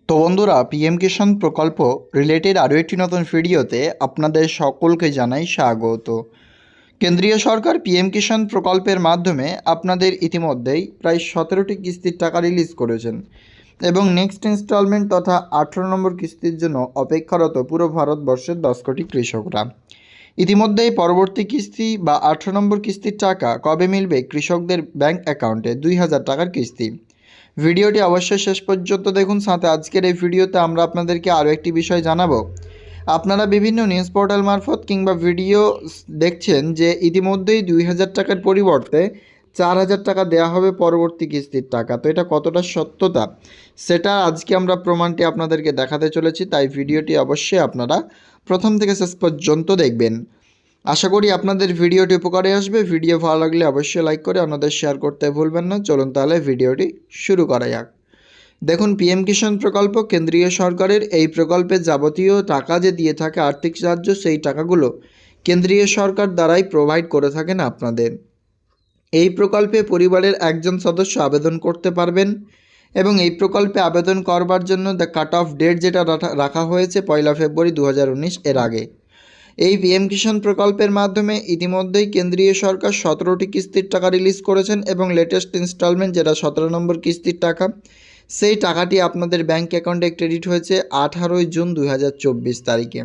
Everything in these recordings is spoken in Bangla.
তো বন্ধুরা, পিএম কিষাণ প্রকল্প রিলেটেড আরও একটি নতুন ভিডিওতে আপনাদের সকলকে জানাই স্বাগত। কেন্দ্রীয় সরকার পিএম কিষাণ প্রকল্পের মাধ্যমে আপনাদের ইতিমধ্যেই প্রায় 17টি কিস্তির টাকা রিলিজ করেছেন এবং নেক্সট ইনস্টলমেন্ট তথা 18 নম্বর কিস্তির জন্য অপেক্ষারত পুরো ভারতবর্ষের 10 কোটি কৃষকরা। ইতিমধ্যেই পরবর্তী কিস্তি বা 18 নম্বর কিস্তির টাকা কবে মিলবে কৃষকদের ব্যাংক অ্যাকাউন্টে 2000 টাকার কিস্তি। ভিডিওটি অবশ্যই শেষ পর্যন্ত দেখুন। সাথে আজকের এই ভিডিওতে আমরা আপনাদেরকে আরও একটি বিষয় জানাবো। আপনারা বিভিন্ন নিউজ পোর্টাল মারফত কিংবা ভিডিও দেখছেন যে ইতিমধ্যেই 2000 টাকার পরিবর্তে 4000 টাকা দেওয়া হবে পরবর্তী কিস্তির টাকা। তো এটা কতটা সত্যতা সেটা আজকে আমরা প্রমাণটি আপনাদেরকে দেখাতে চলেছি, তাই ভিডিওটি অবশ্যই আপনারা প্রথম থেকে শেষ পর্যন্ত দেখবেন। আশা করি আপনাদের ভিডিওটি উপকারে আসবে। ভিডিও ভালো লাগলে অবশ্যই লাইক করে অন্যদের শেয়ার করতে ভুলবেন না। চলুন তাহলে ভিডিওটি শুরু করা যাক। দেখুন, পিএম কিষাণ প্রকল্প কেন্দ্রীয় সরকারের এই প্রকল্পে যাবতীয় টাকা যে দিয়ে থাকে আর্থিক সাহায্য, সেই টাকাগুলো কেন্দ্রীয় সরকার দ্বারাই প্রোভাইড করে থাকেন আপনাদের। এই প্রকল্পে পরিবারের একজন সদস্য আবেদন করতে পারবেন এবং এই প্রকল্পে আবেদন করবার জন্য দ্য কাট অফ ডেট যেটা রাখা হয়েছে 1 ফেব্রুয়ারি 2019 এর আগে। এই পিএম কিষাণ প্রকল্পের মাধ্যমে ইতিমধ্যেই কেন্দ্রীয় সরকার 17টি কিস্তির টাকা রিলিজ করেছেন এবং লেটেস্ট ইনস্টলমেন্ট যেটা 17 নম্বর কিস্তির টাকা, সেই টাকাটি আপনাদের ব্যাংক অ্যাকাউন্টে ক্রেডিট হয়েছে 18 জুন 2024 তারিখে।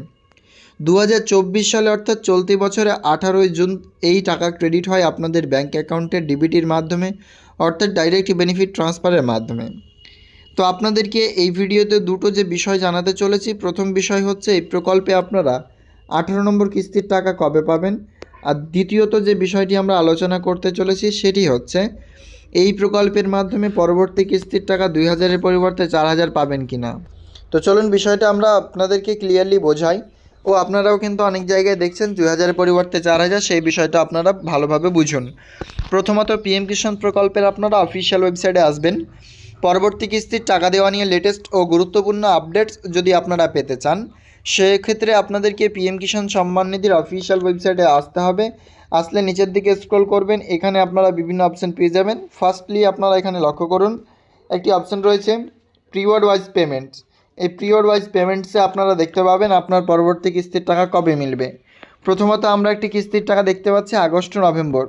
2024 সালে অর্থাৎ চলতি বছরে 18 জুন এই টাকা ক্রেডিট হয় আপনাদের ব্যাংক অ্যাকাউন্টে ডিবিটির মাধ্যমে, অর্থাৎ ডাইরেক্ট বেনিফিট ট্রান্সফারের মাধ্যমে। তো আপনাদেরকে এই ভিডিওতে দুটো যে বিষয় জানাতে চলেছি। প্রথম বিষয় হচ্ছে এই প্রকল্পে আপনারা 18 নম্বর কিস্তির টাকা কবে পাবেন, আর দ্বিতীয়ত যে বিষয়টি আমরা আলোচনা করতে চলেছি সেটি হচ্ছে এই প্রকল্পের মাধ্যমে পরবর্তী কিস্তির টাকা 2000-এর পরিবর্তে 4000 পাবেন কি না। তো চলুন বিষয়টা আমরা আপনাদেরকে ক্লিয়ারলি বোঝাই। ও আপনারাও কিন্তু অনেক জায়গায় দেখছেন 2000-এর পরিবর্তে 4000, সেই বিষয়টা আপনারা ভালোভাবে বুঝুন। প্রথমত, পিএম কিষাণ প্রকল্পের আপনারা অফিসিয়াল ওয়েবসাইটে আসবেন। পরবর্তী কিস্তির টাকা দেওয়া নিয়ে লেটেস্ট ও গুরুত্বপূর্ণ আপডেটস যদি আপনারা পেতে চান, সেক্ষেত্রে আপনাদেরকে পিএম কিষাণ সম্মান নিধির অফিসিয়াল ওয়েবসাইটে আসতে হবে। আসলে নিচের দিকে স্ক্রল করবেন, এখানে আপনারা বিভিন্ন অপশান পেয়ে যাবেন। ফার্স্টলি আপনারা এখানে লক্ষ্য করুন, একটি অপশান রয়েছে পিরিয়ড ওয়াইজ পেমেন্টস। এই পিরিয়ড ওয়াইজ পেমেন্টসে আপনারা দেখতে পাবেন আপনার পরবর্তী কিস্তির টাকা কবে মিলবে। প্রথমত আমরা একটি কিস্তির টাকা দেখতে পাচ্ছি আগস্ট নভেম্বর।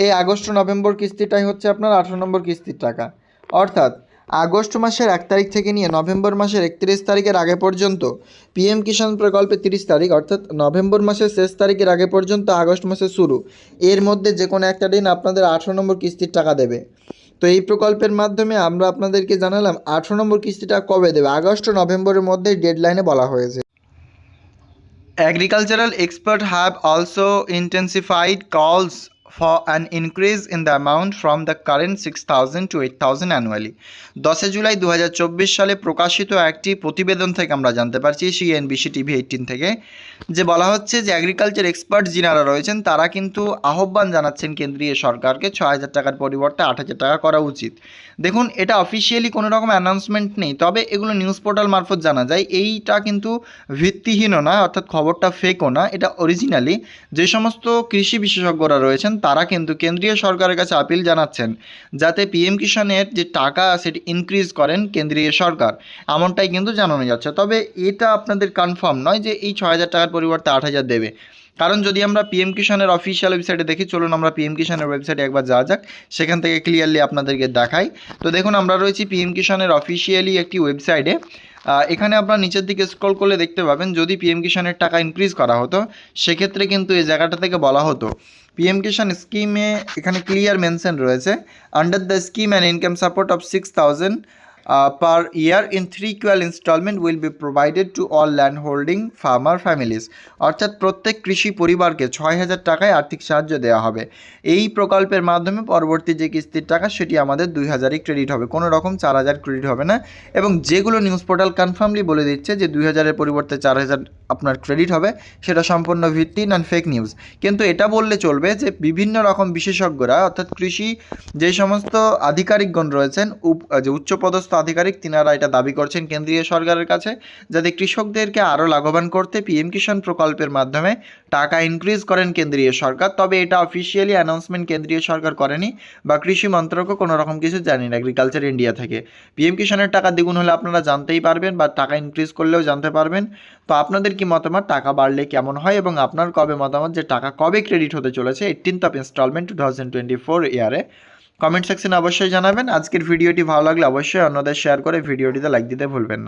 এই আগস্ট নভেম্বর কিস্তিটাই হচ্ছে আপনার 18 নম্বর কিস্তির টাকা। অর্থাৎ আগস্ট মাসের 1 তারিখ থেকে নিয়ে নভেম্বর মাসের 31 তারিখের আগে পর্যন্ত পিএম কিষাণ প্রকল্পে 30 তারিখ, অর্থাৎ নভেম্বর মাসের শেষ তারিখের আগে পর্যন্ত আগস্ট মাসের শুরু, এর মধ্যে যে কোনো একটা দিন আপনাদের 18 নম্বর কিস্তির টাকা দেবে। তো এই প্রকল্পের মাধ্যমে আমরা আপনাদেরকে জানালাম 18 নম্বর কিস্তিটা কবে দেবে। আগস্ট ও নভেম্বরের মধ্যে ডেডলাইনে বলা হয়েছে। Agricultural experts have also intensified calls for an increase in the amount from the current 6,000 to 8,000 annually. 10 July 2024 সালে প্রকাশিত একটি প্রতিবেদন থেকে আমরা জানতে পারছি, সিএনবিসি টিভি 18 থেকে, যে বলা হচ্ছে যে এগ্রিকালচার এক্সপার্ট যিনারা রয়েছেন তারা কিন্তু আহ্বান জানাচ্ছেন কেন্দ্রীয় সরকারকে 6000 টাকার পরিবর্তে 8000 টাকা করা উচিত। দেখুন, এটা অফিসিয়ালি কোনো রকম অ্যানাউন্সমেন্ট নেই, তবে এগুলো নিউজ পোর্টাল মারফত জানা যায়। এইটা কিন্তু ভিত্তিহীনও না, অর্থাৎ খবরটা ফেকও না, এটা অরিজিনালি। যে সমস্ত কৃষি বিশেষজ্ঞরা রয়েছেন তারা কিন্তু কেন্দ্রীয় সরকারের কাছে আপিল জানাচ্ছেন যাতে পিএম কিষাণের যে টাকা সেটি ইনক্রিজ করেন কেন্দ্রীয় সরকার, এমনটাই কিন্তু জানানো যাচ্ছে। তবে এটা আপনাদের কনফার্ম নয় যে এই 6000 টাকার পরিবর্তে 8000 দেবে, কারণ যদি আমরা পিএম কিষাণের অফিসিয়াল ওয়েবসাইটে দেখি, চলুন আমরা পিএম কিষাণের ওয়েবসাইটে একবার যাওয়া যাক, সেখান থেকে ক্লিয়ারলি আপনাদেরকে দেখাই। তো দেখুন, আমরা রয়েছি পিএম কিষাণের অফিসিয়ালি একটি ওয়েবসাইটে। এখানে আপনারা নিচের দিকে স্ক্রল করলে দেখতে পাবেন যদি পিএম কিষাণের টাকা ইনক্রিজ করা হতো সেক্ষেত্রে কিন্তু এই জায়গাটা থেকে বলা হতো পিএম কিষাণ স্কিমে, এখানে ক্লিয়ার মেনশন রয়েছে, under the scheme and income support of 6000 per year in 3 equal installment will be provided to all land holding farmer families. অর্থাৎ প্রত্যেক কৃষি পরিবারকে 6000 টাকায় আর্থিক সাহায্য দেওয়া হবে। এই প্রকল্পের মাধ্যমে পরবর্তী যে কিস্তির টাকা সেটি আমাদের 2000-ই ক্রেডিট হবে, কোনো রকম 4000 ক্রেডিট হবে না। এবং যেগুলো নিউজ পোর্টাল কনফার্মলি বলে দিচ্ছে যে 2000-এর পরিবর্তে 4000 আপনার ক্রেডিট হবে, সেটা সম্পূর্ণ ভিত্তিহীন অ্যান্ড ফেক নিউজ। কিন্তু এটা বললে চলবে যে বিভিন্ন রকম বিশেষজ্ঞরা, অর্থাৎ কৃষি যে সমস্ত আধিকারিকগণ রয়েছেন, যে উচ্চপদস্থ উচ্চপদস্থ আধিকারিক তিনারা এটা দাবি করছেন কেন্দ্রীয় সরকারের কাছে, যাতে কৃষকদেরকে আরও লাভবান করতে পিএম কিষাণ প্রকল্পের মাধ্যমে টাকা ইনক্রিজ করেন কেন্দ্রীয় সরকার। তবে এটা অফিসিয়ালি অ্যানাউন্সমেন্ট কেন্দ্রীয় সরকার করেনি বা কৃষি মন্ত্রকও কোনো রকম কিছু জানেন এগ্রিকালচার ইন্ডিয়া থেকে। পিএম কিষাণের টাকা দ্বিগুণ হলে আপনারা জানতেই পারবেন বা টাকা ইনক্রিজ করলেও জানতে পারবেন। তো আপনাদের কি মতামত, টাকা বাড়লে কেমন হয় এবং আপনার কবে মতামত যে টাকা কবে ক্রেডিট হতে চলেছে 18th অফ ইনস্টলমেন্ট 2024 ইয়ারে? কমেন্ট সেকশনে অবশ্যই জানাবেন। আজকের ভিডিওটি ভালো লাগলে অবশ্যই অন্যদের শেয়ার করে ভিডিওটিতে লাইক দিতে ভুলবেন না।